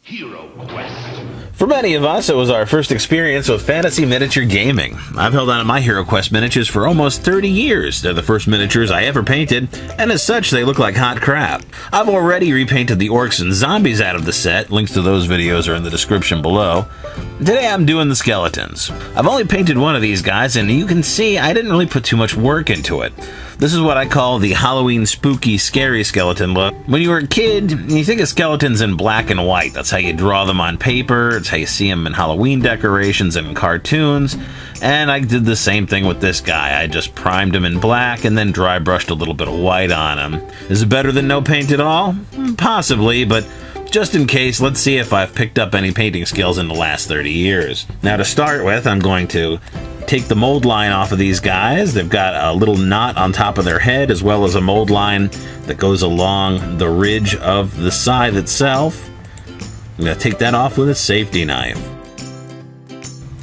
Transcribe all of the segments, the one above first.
Heroquest. For many of us, it was our first experience with fantasy miniature gaming. I've held on to my Heroquest miniatures for almost 30 years. They're the first miniatures I ever painted, and as such, they look like hot crap. I've already repainted the orcs and zombies out of the set. Links to those videos are in the description below. Today I'm doing the skeletons. I've only painted one of these guys, and you can see I didn't really put too much work into it. This is what I call the Halloween spooky scary skeleton look. When you were a kid, you think of skeletons in black and white. That's how you draw them on paper. It's how you see them in Halloween decorations and in cartoons. And I did the same thing with this guy. I just primed him in black and then dry brushed a little bit of white on him. Is it better than no paint at all? Possibly, but just in case, let's see if I've picked up any painting skills in the last 30 years. Now to start with, I'm going to take the mold line off of these guys. They've got a little knot on top of their head, as well as a mold line that goes along the ridge of the scythe itself. I'm going to take that off with a safety knife.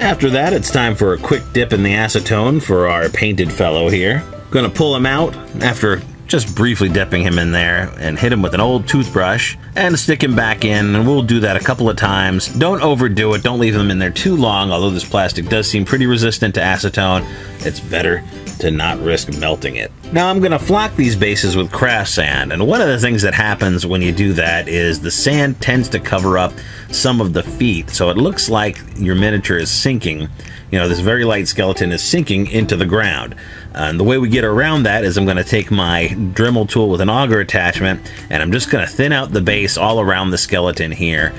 After that, it's time for a quick dip in the acetone for our painted fellow here. I'm going to pull him out after just briefly dipping him in there and hit him with an old toothbrush and stick him back in, and we'll do that a couple of times. Don't overdo it. Don't leave them in there too long. Although this plastic does seem pretty resistant to acetone, it's better to not risk melting it. Now I'm going to flock these bases with craft sand, and one of the things that happens when you do that is the sand tends to cover up some of the feet, so it looks like your miniature is sinking. You know, this very light skeleton is sinking into the ground. And the way we get around that is I'm going to take my Dremel tool with an auger attachment, and I'm just going to thin out the base all around the skeleton here,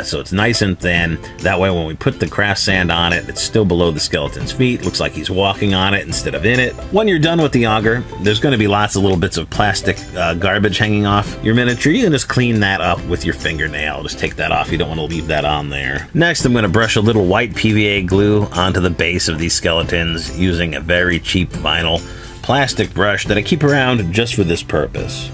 so it's nice and thin. That way when we put the craft sand on it, it's still below the skeleton's feet. Looks like he's walking on it instead of in it. When you're done with the auger, there's going to be lots of little bits of plastic garbage hanging off your miniature. You can just clean that up with your fingernail. Just take that off. You don't want to leave that on there. Next, I'm going to brush a little white PVA glue onto the base of these skeletons using a very cheap vinyl plastic brush that I keep around just for this purpose.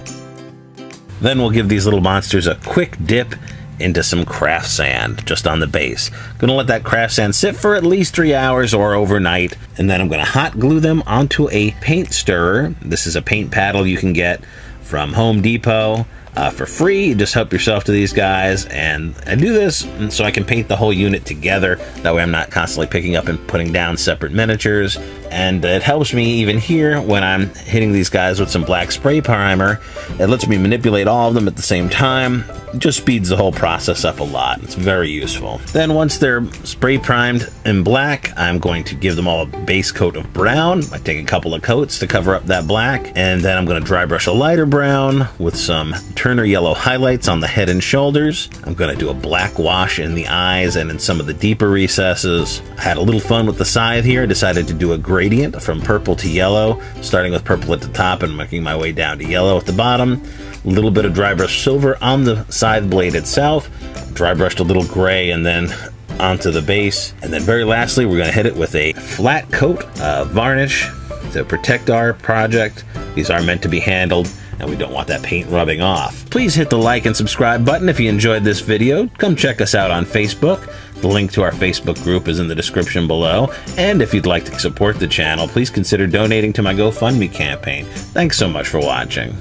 Then we'll give these little monsters a quick dip into some craft sand just on the base. Gonna let that craft sand sit for at least 3 hours or overnight, and then I'm gonna hot glue them onto a paint stirrer. This is a paint paddle you can get from Home Depot for free. You just help yourself to these guys, and I do this so I can paint the whole unit together. That way I'm not constantly picking up and putting down separate miniatures, and it helps me even here when I'm hitting these guys with some black spray primer. It lets me manipulate all of them at the same time. It just speeds the whole process up a lot. It's very useful. Then once they're spray primed in black, I'm going to give them all a base coat of brown. I take a couple of coats to cover up that black, and then I'm going to dry brush a lighter brown with some Turner yellow highlights on the head and shoulders. I'm going to do a black wash in the eyes and in some of the deeper recesses. I had a little fun with the scythe here. I decided to do a gradient from purple to yellow, starting with purple at the top and making my way down to yellow at the bottom. A little bit of dry brush silver on the scythe blade itself. Dry brushed a little gray and then onto the base. And then very lastly, we're going to hit it with a flat coat of varnish to protect our project. These are meant to be handled, and we don't want that paint rubbing off. Please hit the like and subscribe button if you enjoyed this video. Come check us out on Facebook. The link to our Facebook group is in the description below. And if you'd like to support the channel, please consider donating to my GoFundMe campaign. Thanks so much for watching.